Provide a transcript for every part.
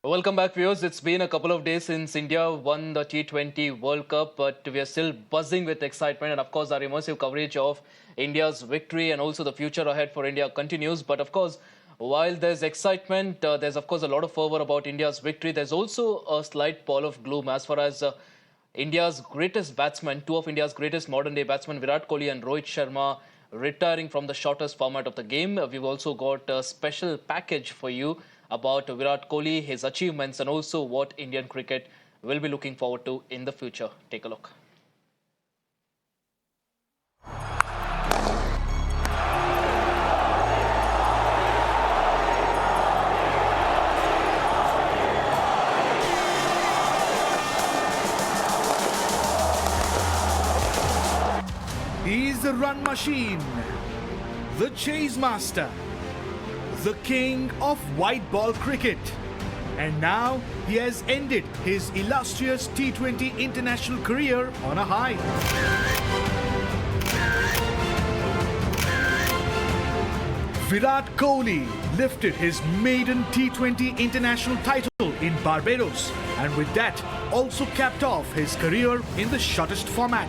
Welcome back, viewers. It's been a couple of days since India won the T20 World Cup, but we are still buzzing with excitement. And of course, our immersive coverage of India's victory and also the future ahead for India continues. But of course, while there's excitement, there's of course a lot of fervor about India's victory. There's also a slight pall of gloom as far as India's greatest batsmen, two of India's greatest modern day batsmen, Virat Kohli and Rohit Sharma, retiring from the shortest format of the game. We've also got a special package for you about Virat Kohli, his achievements, and also what Indian cricket will be looking forward to in the future. Take a look. He's the run machine, the chase master, the king of white ball cricket. And now he has ended his illustrious T20 international career on a high. Virat Kohli lifted his maiden T20 international title in Barbados, and with that also capped off his career in the shortest format.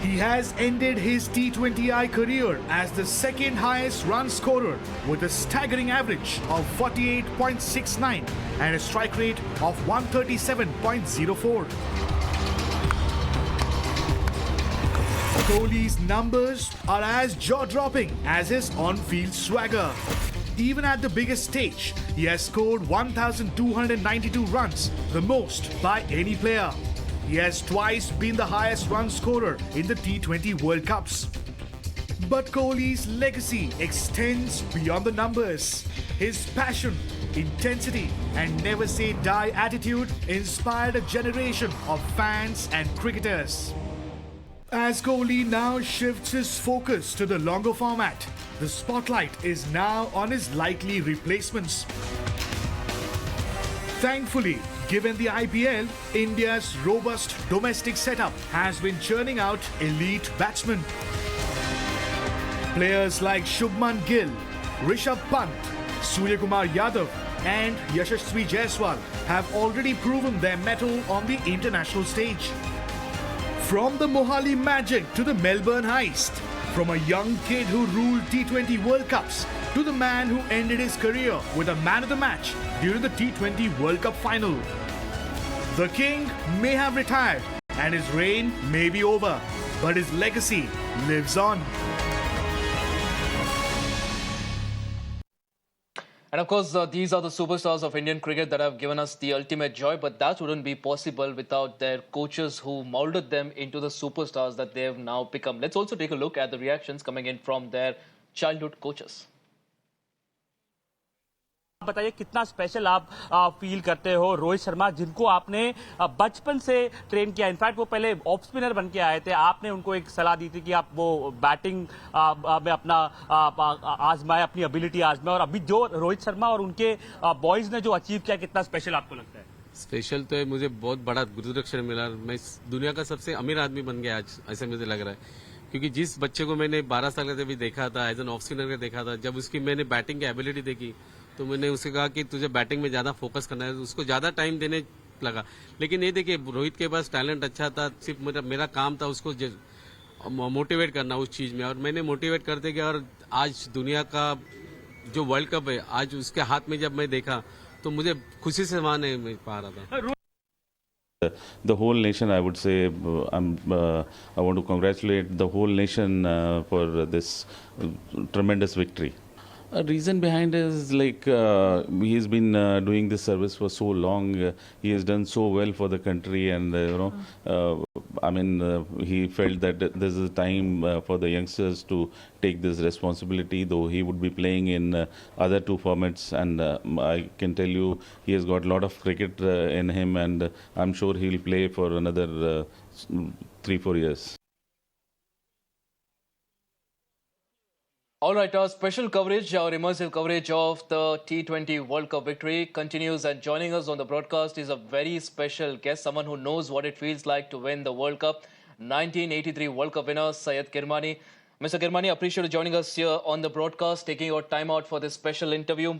He has ended his T20I career as the second highest run scorer with a staggering average of 48.69 and a strike rate of 137.04. Kohli's numbers are as jaw-dropping as his on-field swagger. Even at the biggest stage, he has scored 1,292 runs, the most by any player. He has twice been the highest run scorer in the T20 World Cups. But Kohli's legacy extends beyond the numbers. His passion, intensity, and never say die attitude inspired a generation of fans and cricketers. As Kohli now shifts his focus to the longer format, the spotlight is now on his likely replacements. Thankfully, given the IPL, India's robust domestic setup has been churning out elite batsmen. Players like Shubman Gill, Rishabh Pant, Suryakumar Yadav and Yashasvi Jaiswal have already proven their mettle on the international stage. From the Mohali Magic to the Melbourne Heist, from a young kid who ruled T20 World Cups to the man who ended his career with a man of the match during the T20 World Cup final. The king may have retired and his reign may be over, but his legacy lives on. And of course, these are the superstars of Indian cricket that have given us the ultimate joy, but that wouldn't be possible without their coaches who molded them into the superstars that they have now become. Let's also take a look at the reactions coming in from their childhood coaches. बताइए कितना special आप feel करते हो रोहित शर्मा, जिनको आपने बचपन से train किया। इनफैक्ट वो पहले ऑफ स्पिनर बन के आए थे, आपने उनको एक सलाह दी थी कि आप वो बैटिंग में अपना आजमाए, अपनी एबिलिटी आजमाए, और अभी जो रोहित शर्मा और उनके बॉयज ने जो अचीव किया, कितना स्पेशल आपको लगता है? स्पेशल तो है, मुझे बहुत बड़ा गुरुदक्षिण मिला, मैं दुनिया का सबसे अमीर आदमी बन गया आज, ऐसा मुझे लग रहा है। क्योंकि जिस बच्चे को मैंने 12 साल का जब भी देखा था, एज एन ऑफ स्पिनर का देखा था, जब उसकी मैंने बैटिंग की एबिलिटी देखी तो मैंने उसे कहा कि तुझे बैटिंग में ज्यादा फोकस करना है, उसको ज्यादा टाइम देने लगा। लेकिन ये देखिए, रोहित के पास टैलेंट अच्छा था, सिर्फ मेरा काम था उसको मोटिवेट करना उस चीज में, और मैंने मोटिवेट करते गया, और आज दुनिया का जो वर्ल्ड कप है आज उसके हाथ में जब मैं देखा तो मुझे खुशी से वहां नहीं पा रहा था। The whole nation, I would say, I want to congratulate the whole nation for this tremendous victory. A reason behind is like he's been doing this service for so long. He has done so well for the country, and he felt that this is a time for the youngsters to take this responsibility. Though he would be playing in other two formats, and I can tell you he has got a lot of cricket in him, and I'm sure he'll play for another 3-4 years. All right, our special coverage, our immersive coverage of the T20 World Cup victory continues, and joining us on the broadcast is a very special guest, someone who knows what it feels like to win the World Cup. 1983 World Cup winner, Syed Kirmani. Mr. Kirmani, appreciate you joining us here on the broadcast, taking your time out for this special interview.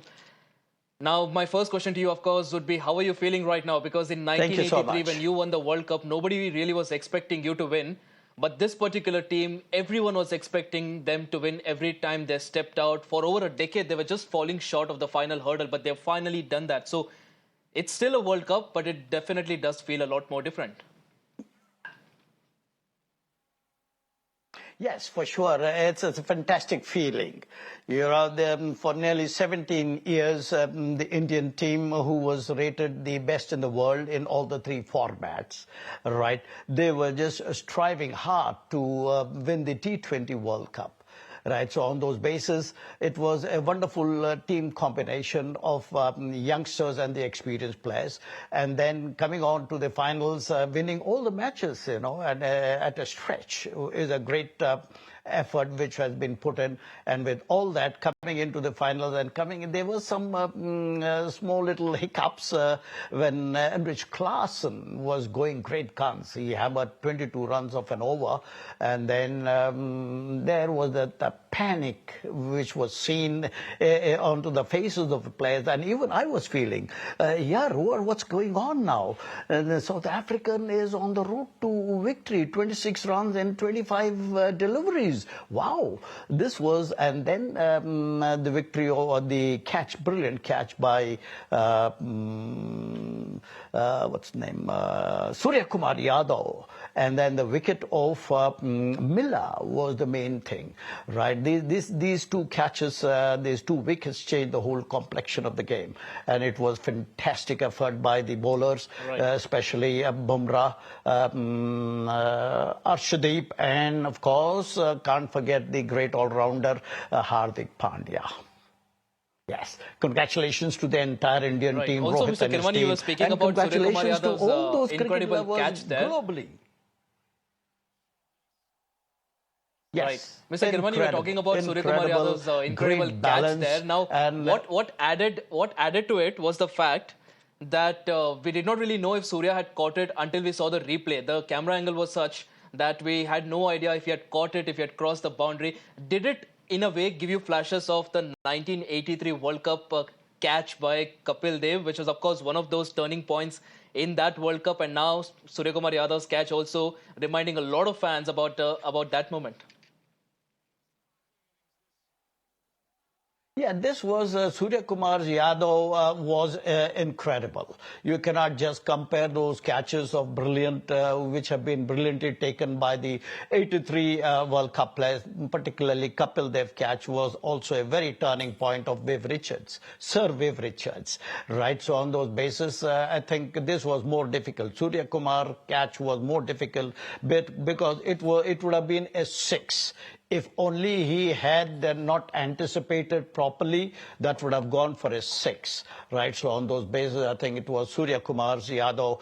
Now, my first question to you, of course, would be how are you feeling right now? Because in Thank you so 1983, much. when you won the World Cup, nobody really was expecting you to win. But this particular team, everyone was expecting them to win every time they stepped out. For over a decade, they were just falling short of the final hurdle, but they've finally done that. So it's still a World Cup, but it definitely does feel a lot more different. Yes, for sure. It's a fantastic feeling. For nearly 17 years, the Indian team, who was rated the best in the world in all the three formats, right? They were just striving hard to win the T20 World Cup. Right, so on those bases, it was a wonderful team combination of youngsters and the experienced players, and then coming on to the finals, winning all the matches, and at a stretch is a great effort which has been put in. And with all that, coming into the finals and there were some small little hiccups when Enrich Klaasen was going great guns. He hammered 22 runs off an over, and then there was the panic which was seen onto the faces of the players, and even I was feeling, what's going on now? The South African is on the route to victory, 26 runs and 25 deliveries. Wow, this was, and then the victory or the catch, brilliant catch by what's his name, Surya Kumar Yadav, and then the wicket of Miller was the main thing, right? These two catches, these two wickets changed the whole complexion of the game, and it was fantastic effort by the bowlers, right. Especially Bumrah, Arshdeep, and of course, can't forget the great all-rounder Hardik Pandya. Yes, congratulations to the entire Indian Right. team. Also, Rohit Mr. and his Kirmani, you team. were speaking And about Surya Kumar congratulations to all those Yadav's incredible cricket catch lovers there. globally. Yes. Right. Mr. Kirmani, you were talking about Surya Kumar Yadav's incredible great catch balance, there. Now, and what added to it was the fact that we did not really know if Surya had caught it until we saw the replay. The camera angle was such that we had no idea if he had caught it, if he had crossed the boundary. Did it, in a way, give you flashes of the 1983 World Cup catch by Kapil Dev, which was, of course, one of those turning points in that World Cup, and now Surya Kumar Yadav's catch also reminding a lot of fans about that moment? Yeah, this was Surya Kumar Yadav was incredible. You cannot just compare those catches of brilliant, which have been brilliantly taken by the 83 World Cup players. Particularly Kapil Dev catch was also a very turning point of Viv Richards, Sir Viv Richards, right? So on those bases, I think this was more difficult. Surya Kumar catch was more difficult because it would have been a 6. If only he had not anticipated properly, that would have gone for a 6, right? So on those bases, I think it was Surya Kumar Yadav.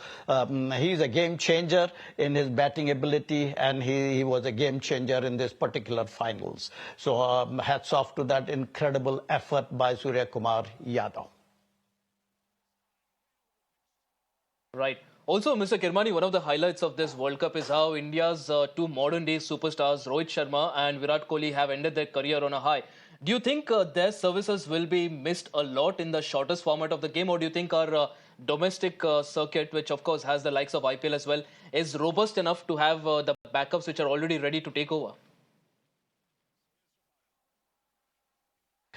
He's a game changer in his batting ability, and he was a game changer in this particular finals. So hats off to that incredible effort by Surya Kumar Yadav. Right. Also, Mr. Kirmani, one of the highlights of this World Cup is how India's two modern-day superstars, Rohit Sharma and Virat Kohli, have ended their career on a high. Do you think their services will be missed a lot in the shortest format of the game, or do you think our domestic circuit, which of course has the likes of IPL as well, is robust enough to have the backups which are already ready to take over?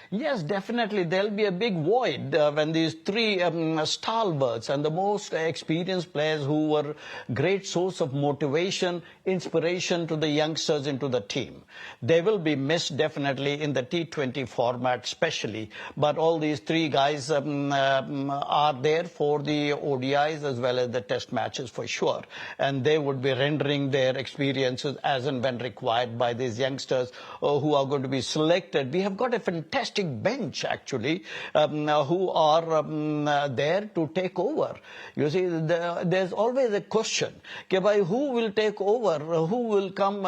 Yes, definitely. There'll be a big void when these three stalwarts and the most experienced players who were great source of motivation, inspiration to the youngsters into the team. They will be missed definitely in the T20 format especially. But all these three guys are there for the ODIs as well as the test matches for sure. And they would be rendering their experiences as and when required by these youngsters who are going to be selected. We have got a fantastic bench actually who are there to take over. You see, there's always a question, who will take over, who will come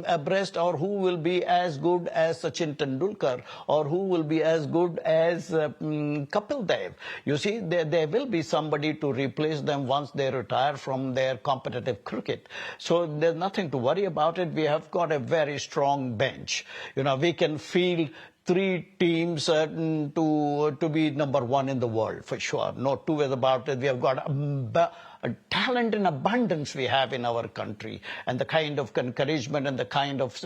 abreast, or who will be as good as Sachin Tendulkar, or who will be as good as Kapil Dev. You see, there will be somebody to replace them once they retire from their competitive cricket. So there's nothing to worry about it. We have got a very strong bench. You know, we can field three teams to be number one in the world for sure. No two ways about it. We have got a talent in abundance we have in our country, and the kind of encouragement and the kind of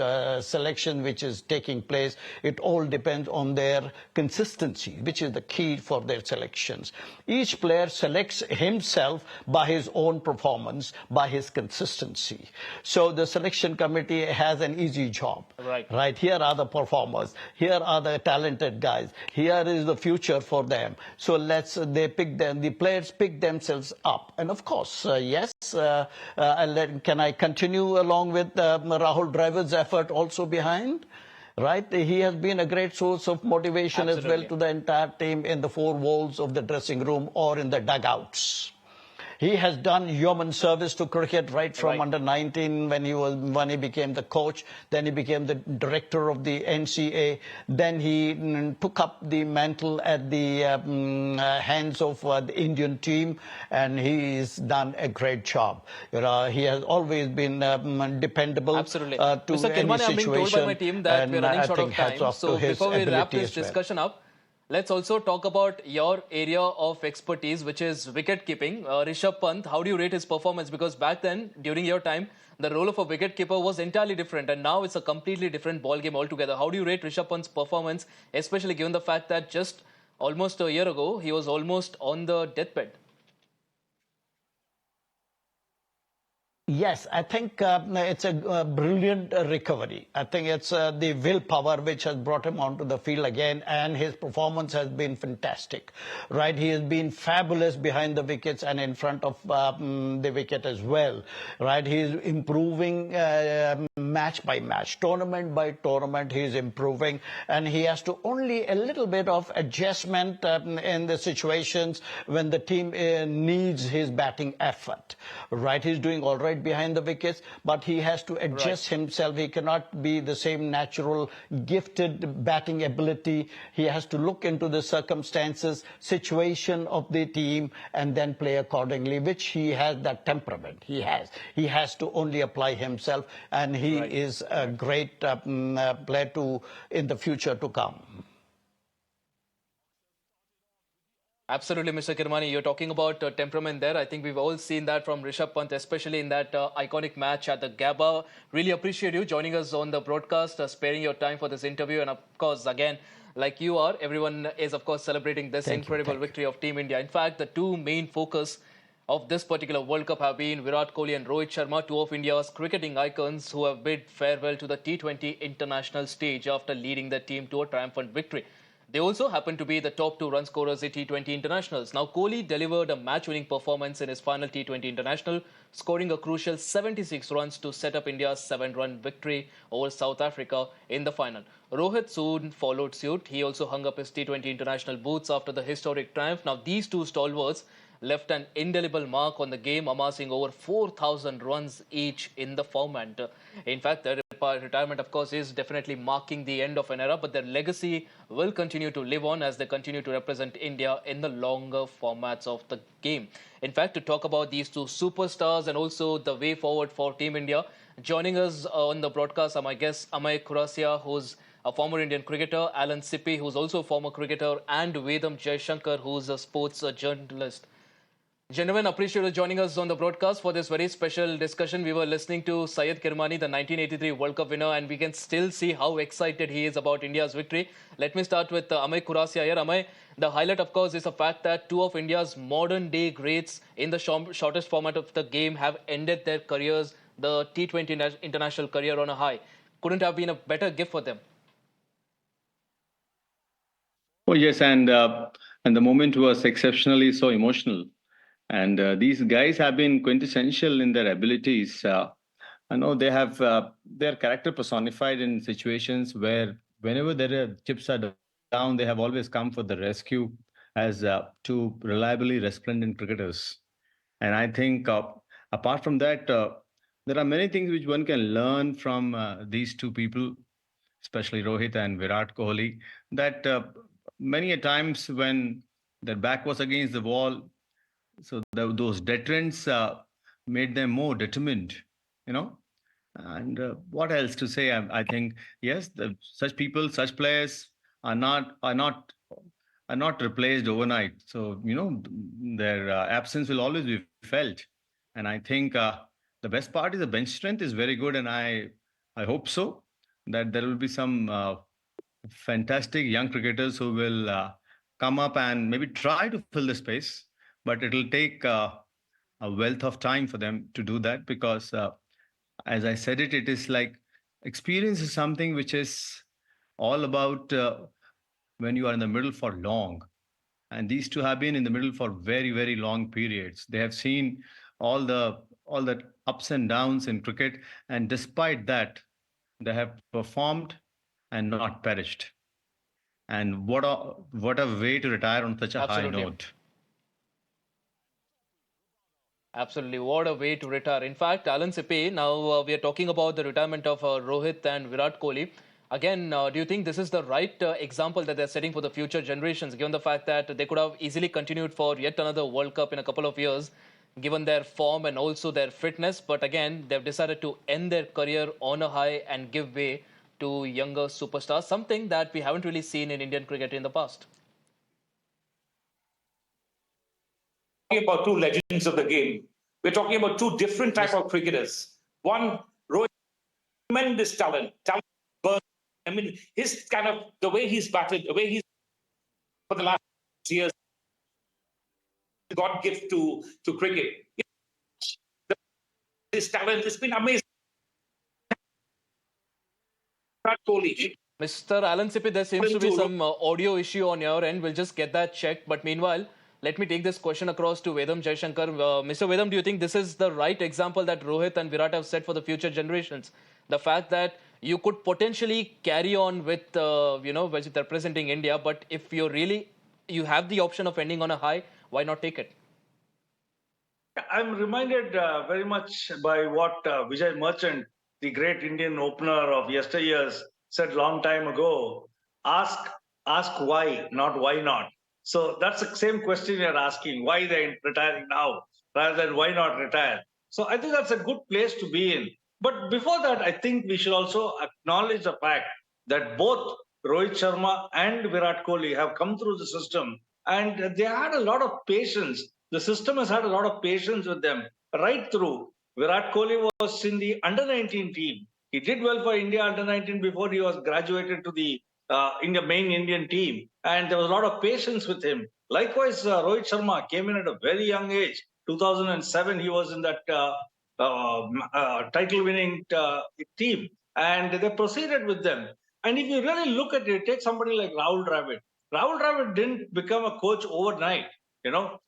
selection which is taking place, it all depends on their consistency, which is the key for their selections. Each player selects himself by his own performance, by his consistency. So the selection committee has an easy job. Right. Here are the performers. Here are the talented guys. Here is the future for them. So they pick them. The players pick themselves up. And of course, yes. Can I continue along with Rahul Dravid's effort also behind? Right, he has been a great source of motivation as well to the entire team in the four walls of the dressing room or in the dugouts. He has done human service to cricket right from under 19 when he became the coach. Then he became the director of the NCA. Then he took up the mantle at the hands of the Indian team, and he's done a great job. He has always been dependable to Mr. any Kirmani, I'm being told by my situation. team that we're running short of time. So before we wrap this well. discussion up, let's also talk about your area of expertise, which is wicket keeping. Rishabh Pant, how do you rate his performance? Because back then, during your time, the role of a wicket keeper was entirely different, and now it's a completely different ball game altogether. How do you rate Rishabh Pant's performance, especially given the fact that just almost a year ago, he was almost on the deathbed? Yes, I think it's a brilliant recovery. I think it's the willpower which has brought him onto the field again, and his performance has been fantastic. Right, he has been fabulous behind the wickets and in front of the wicket as well. Right, he is improving match by match, tournament by tournament. He is improving, and he has to only a little bit of adjustment in the situations when the team needs his batting effort. Right, he's doing all right behind the wickets, but he has to adjust himself. He cannot be the same natural gifted batting ability. He has to look into the circumstances, situation of the team, and then play accordingly, which he has that temperament. He has to only apply himself, and he is a great player in the future to come. Absolutely, Mr. Kirmani. You're talking about temperament there. I think we've all seen that from Rishabh Pant, especially in that iconic match at the Gabba. Really appreciate you joining us on the broadcast, sparing your time for this interview. And of course, again, like you are, everyone is, of course, celebrating this incredible victory of Team India. In fact, the two main focus of this particular World Cup have been Virat Kohli and Rohit Sharma, two of India's cricketing icons who have bid farewell to the T20 international stage after leading the team to a triumphant victory. They also happen to be the top two run scorers in T20 internationals. Now, Kohli delivered a match-winning performance in his final T20 international, scoring a crucial 76 runs to set up India's 7-run victory over South Africa in the final. Rohit soon followed suit. He also hung up his T20 international boots after the historic triumph. Now, these two stalwarts left an indelible mark on the game, amassing over 4,000 runs each in the format. In fact, their retirement, of course, is definitely marking the end of an era, but their legacy will continue to live on as they continue to represent India in the longer formats of the game. In fact, to talk about these two superstars and also the way forward for Team India, joining us on the broadcast are my guests Amay Khurasia, who's a former Indian cricketer, Alan Sippy, who's also a former cricketer, and Vedam Jaishankar, who's a sports journalist. Gentlemen, appreciate you joining us on the broadcast for this very special discussion. We were listening to Syed Kirmani, the 1983 World Cup winner, and we can still see how excited he is about India's victory. Let me start with Amay Khurasia here. Amay, the highlight, of course, is the fact that two of India's modern-day greats in the shortest format of the game have ended their careers, the T20 international career, on a high. Couldn't have been a better gift for them. Oh, yes, and the moment was exceptionally so emotional. And these guys have been quintessential in their abilities. I know they have their character personified in situations where whenever their chips are down, they have always come for the rescue as two reliably resplendent cricketers. And I think apart from that, there are many things which one can learn from these two people, especially Rohit and Virat Kohli, that many a times when their back was against the wall, so those deterrents made them more determined, you know. And what else to say? I think, yes, such people, such players are not replaced overnight. So their absence will always be felt. And I think the best part is the bench strength is very good, and I hope so that there will be some fantastic young cricketers who will come up and maybe try to fill the space, but it'll take a wealth of time for them to do that because, as I said it is like experience is something which is all about when you are in the middle for long. And these two have been in the middle for very, very long periods. They have seen all the ups and downs in cricket, and despite that, they have performed and not perished. And what a way to retire on such a high Absolutely. note. Absolutely. What a way to retire. In fact, Alan Sippe, now we are talking about the retirement of Rohit and Virat Kohli. Again, do you think this is the right example that they're setting for the future generations, given the fact that they could have easily continued for yet another World Cup in a couple of years, given their form and also their fitness? But again, they've decided to end their career on a high and give way to younger superstars, something that we haven't really seen in Indian cricket in the past. Talking about two legends of the game. We're talking about two different type of cricketers. One, Rohit, tremendous talent. I mean, his kind of the way he's batted, the way he's for the last years, God gift to cricket. His talent has been amazing. Virat Kohli. Mr. Alan Sippe, there seems to be some audio issue on your end. We'll just get that checked. But meanwhile, let me take this question across to Vedam Jaishankar. Mr. Vedam, do you think this is the right example that Rohit and Virat have set for the future generations? The fact that you could potentially carry on with, with representing India, but if you have the option of ending on a high, why not take it? I'm reminded very much by what Vijay Merchant, the great Indian opener of yesteryears, said long time ago. Ask why, not why not. So that's the same question you're asking, why they're retiring now, rather than why not retire. So I think that's a good place to be in. But before that, I think we should also acknowledge the fact that both Rohit Sharma and Virat Kohli have come through the system, and they had a lot of patience. The system has had a lot of patience with them right through. Virat Kohli was in the under-19 team. He did well for India under-19 before he was graduated to the main Indian team. And there was a lot of patience with him. Likewise, Rohit Sharma came in at a very young age. 2007, he was in that title-winning team. And they proceeded with them. And if you really look at it, take somebody like Rahul Dravid. Rahul Dravid didn't become a coach overnight.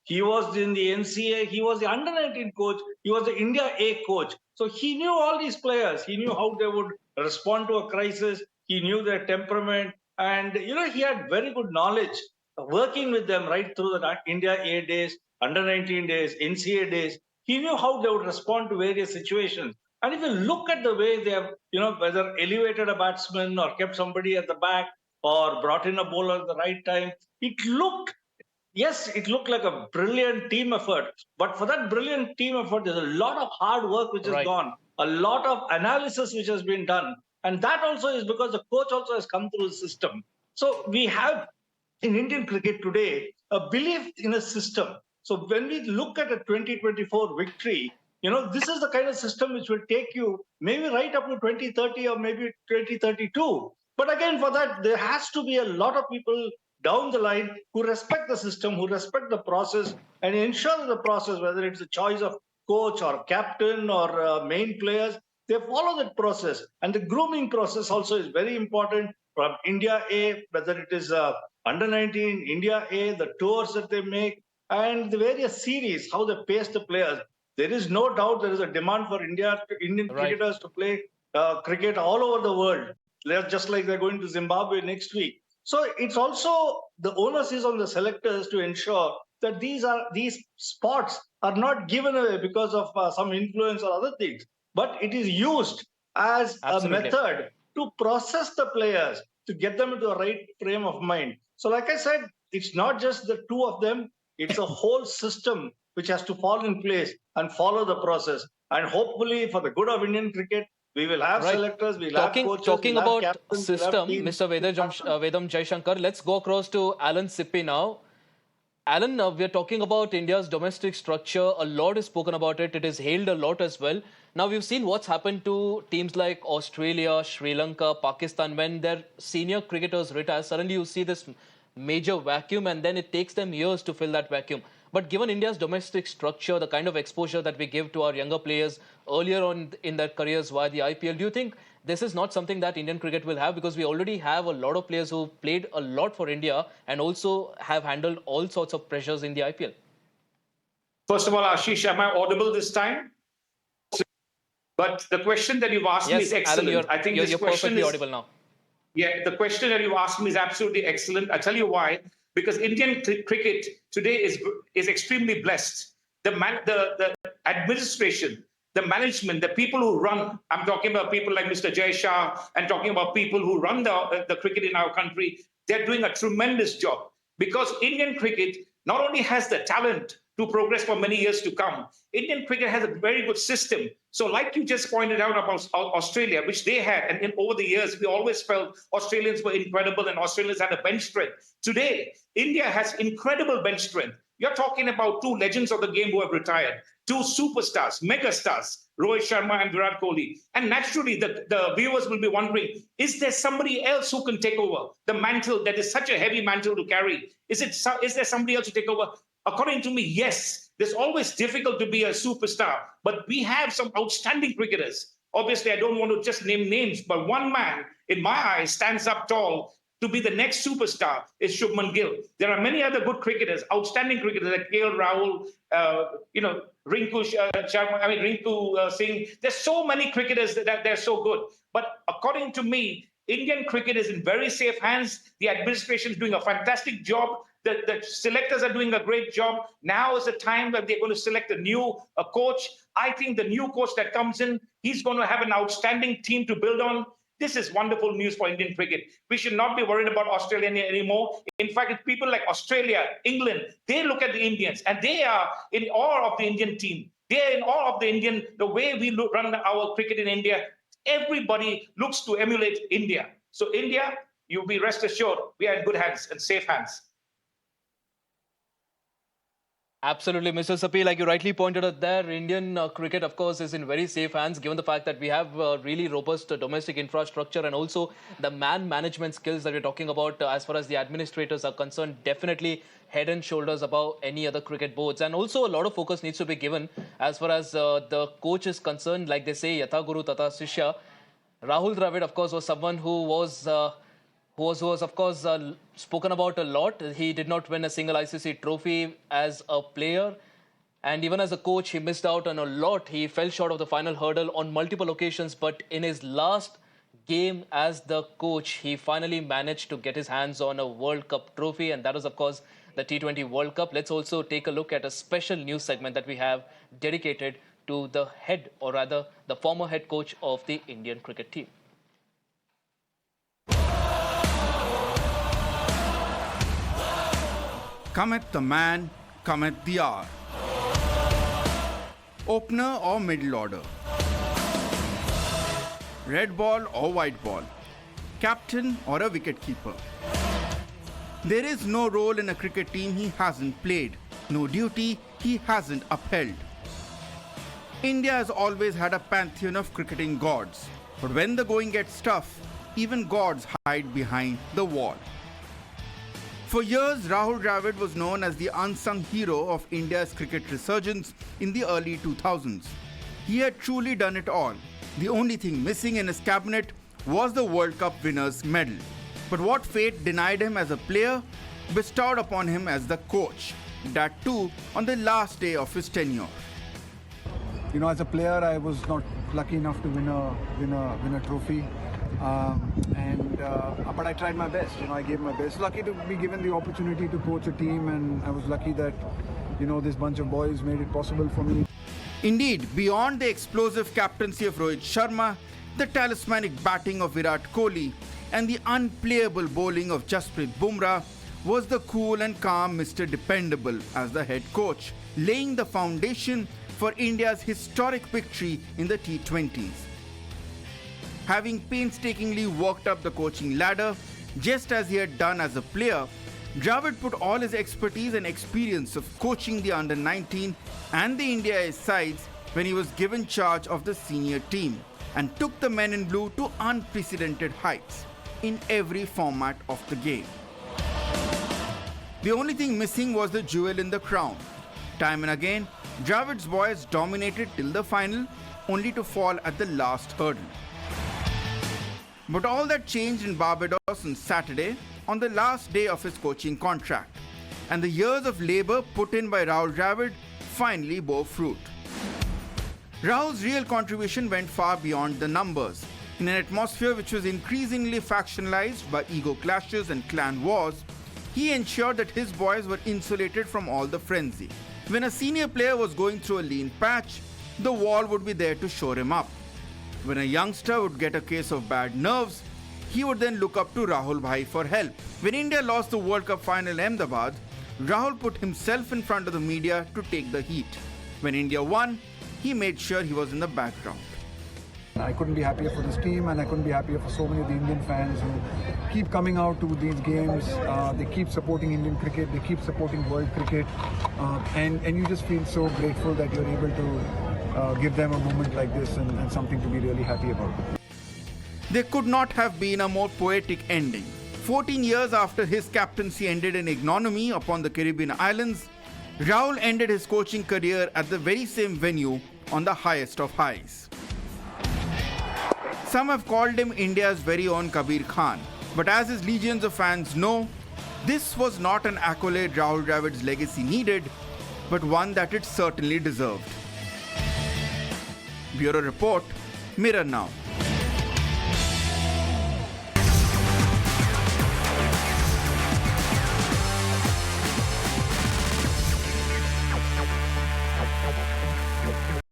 He was in the NCA, he was the under-19 coach, he was the India A coach. So he knew all these players. He knew how they would respond to a crisis. He knew their temperament. And, he had very good knowledge working with them right through the India A days, under-19 days, NCA days. He knew how they would respond to various situations. And if you look at the way they have, whether elevated a batsman or kept somebody at the back or brought in a bowler at the right time, it looked like a brilliant team effort. But for that brilliant team effort, there's a lot of hard work which has gone, a lot of analysis which has been done. And that also is because the coach also has come through the system. So we have in Indian cricket today a belief in a system. So when we look at a 2024 victory, this is the kind of system which will take you maybe right up to 2030 or maybe 2032. But again, for that, there has to be a lot of people down the line who respect the system, who respect the process, and ensure the process, whether it's the choice of coach or captain or main players, they follow that process. And the grooming process also is very important from India A, whether it is under-19, India A, the tours that they make, and the various series, how they pace the players. There is no doubt there is a demand for Indian cricketers to play cricket all over the world. They're just like they're going to Zimbabwe next week. So it's also the onus is on the selectors to ensure that these spots are not given away because of some influence or other things, but it is used as a method to process the players, to get them into the right frame of mind. So like I said, it's not just the two of them, it's a whole system which has to fall in place and follow the process. And hopefully for the good of Indian cricket, We will have Right. selectors, we'll have coaches, Talking we'll have about captains, we'll have system, teams. Mr. Vedam Jaishankar, let's go across to Alan Sippy now. Alan, we are talking about India's domestic structure. A lot is spoken about it. It is hailed a lot as well. Now, we've seen what's happened to teams like Australia, Sri Lanka, Pakistan. When their senior cricketers retire, suddenly you see this major vacuum, and then it takes them years to fill that vacuum. But given India's domestic structure, the kind of exposure that we give to our younger players earlier on in their careers via the IPL, do you think this is not something that Indian cricket will have? Because we already have a lot of players who played a lot for India and also have handled all sorts of pressures in the IPL. First of all, Ashish, am I audible this time? But the question that you've asked me is excellent. Alan, I think you're this question perfectly is audible now. Yeah, the question that you asked me is absolutely excellent. I'll tell you why. Because Indian cricket today is extremely blessed. The administration, the management, the people who run, I'm talking about people like Mr. Jay Shah and talking about people who run the cricket in our country, they're doing a tremendous job. Because Indian cricket not only has the talent to progress for many years to come, Indian cricket has a very good system. So like you just pointed out about Australia, which they had, and over the years, we always felt Australians were incredible and Australians had a bench strength. Today, India has incredible bench strength. You're talking about two legends of the game who have retired, two superstars, megastars, Rohit Sharma and Virat Kohli. And naturally, the viewers will be wondering, is there somebody else who can take over the mantle that is such a heavy mantle to carry? Is there somebody else to take over? According to me, yes. It's always difficult to be a superstar, but we have some outstanding cricketers. Obviously, I don't want to just name names, but one man, in my eyes, stands up tall to be the next superstar is Shubman Gill. There are many other good cricketers, outstanding cricketers like KL Rahul, Rinku Singh. There's so many cricketers that they're so good. But according to me, Indian cricket is in very safe hands. The administration is doing a fantastic job. The selectors are doing a great job. Now is the time that they're going to select a coach. I think the new coach that comes in, he's going to have an outstanding team to build on. This is wonderful news for Indian cricket. We should not be worried about Australia anymore. In fact, it's people like Australia, England, they look at the Indians and they are in awe of the Indian team. They're in awe of the way we run our cricket in India. Everybody looks to emulate India. So India, you'll be rest assured, we are in good hands and safe hands. Absolutely, Mr. Sapi, like you rightly pointed out there, Indian cricket, of course, is in very safe hands, given the fact that we have really robust domestic infrastructure and also the management skills that we're talking about as far as the administrators are concerned, definitely head and shoulders above any other cricket boards. And also a lot of focus needs to be given as far as the coach is concerned. Like they say, Yatha Guru Tata Shishya. Rahul Dravid, of course, was someone who was of course spoken about a lot. He did not win a single ICC trophy as a player, and even as a coach he missed out on a lot. He fell short of the final hurdle on multiple occasions, but in his last game as the coach he finally managed to get his hands on a World Cup trophy, and that was of course the T20 World Cup. Let's also take a look at a special news segment that we have dedicated to the head, or rather the former head coach of the Indian cricket team. Cometh the man, cometh the hour. Opener or middle order. Red ball or white ball. Captain or a wicket-keeper. There is no role in a cricket team he hasn't played, no duty he hasn't upheld. India has always had a pantheon of cricketing gods, but when the going gets tough, even gods hide behind the wall. For years, Rahul Dravid was known as the unsung hero of India's cricket resurgence in the early 2000s. He had truly done it all. The only thing missing in his cabinet was the World Cup winner's medal. But what fate denied him as a player, bestowed upon him as the coach. That too on the last day of his tenure. You know, as a player, I was not lucky enough to win a trophy. But I tried my best. You know, I gave my best. Lucky to be given the opportunity to coach a team, and I was lucky that, you know, this bunch of boys made it possible for me. Indeed, beyond the explosive captaincy of Rohit Sharma, the talismanic batting of Virat Kohli, and the unplayable bowling of Jasprit Bumrah, was the cool and calm Mr. Dependable as the head coach, laying the foundation for India's historic victory in the T20s. having painstakingly worked up the coaching ladder, just as he had done as a player, Dravid put all his expertise and experience of coaching the under-19 and the India A sides when he was given charge of the senior team and took the men in blue to unprecedented heights in every format of the game. The only thing missing was the jewel in the crown. Time and again, Dravid's boys dominated till the final, only to fall at the last hurdle. But all that changed in Barbados on Saturday, on the last day of his coaching contract, and the years of labour put in by Rahul Dravid finally bore fruit. Rahul's real contribution went far beyond the numbers. In an atmosphere which was increasingly factionalized by ego clashes and clan wars, he ensured that his boys were insulated from all the frenzy. When a senior player was going through a lean patch, the wall would be there to shore him up. When a youngster would get a case of bad nerves, he would then look up to Rahul Bhai for help. When India lost the World Cup final in Ahmedabad, Rahul put himself in front of the media to take the heat. When India won, he made sure he was in the background. I couldn't be happier for this team, and I couldn't be happier for so many of the Indian fans who keep coming out to these games. They keep supporting Indian cricket, they keep supporting world cricket, and you just feel so grateful that you're able to give them a moment like this and something to be really happy about. There could not have been a more poetic ending. 14 years after his captaincy ended in ignominy upon the Caribbean islands, Rahul ended his coaching career at the very same venue on the highest of highs. Some have called him India's very own Kabir Khan, but as his legions of fans know, this was not an accolade Rahul Dravid's legacy needed, but one that it certainly deserved. Bureau Report, Mirror Now.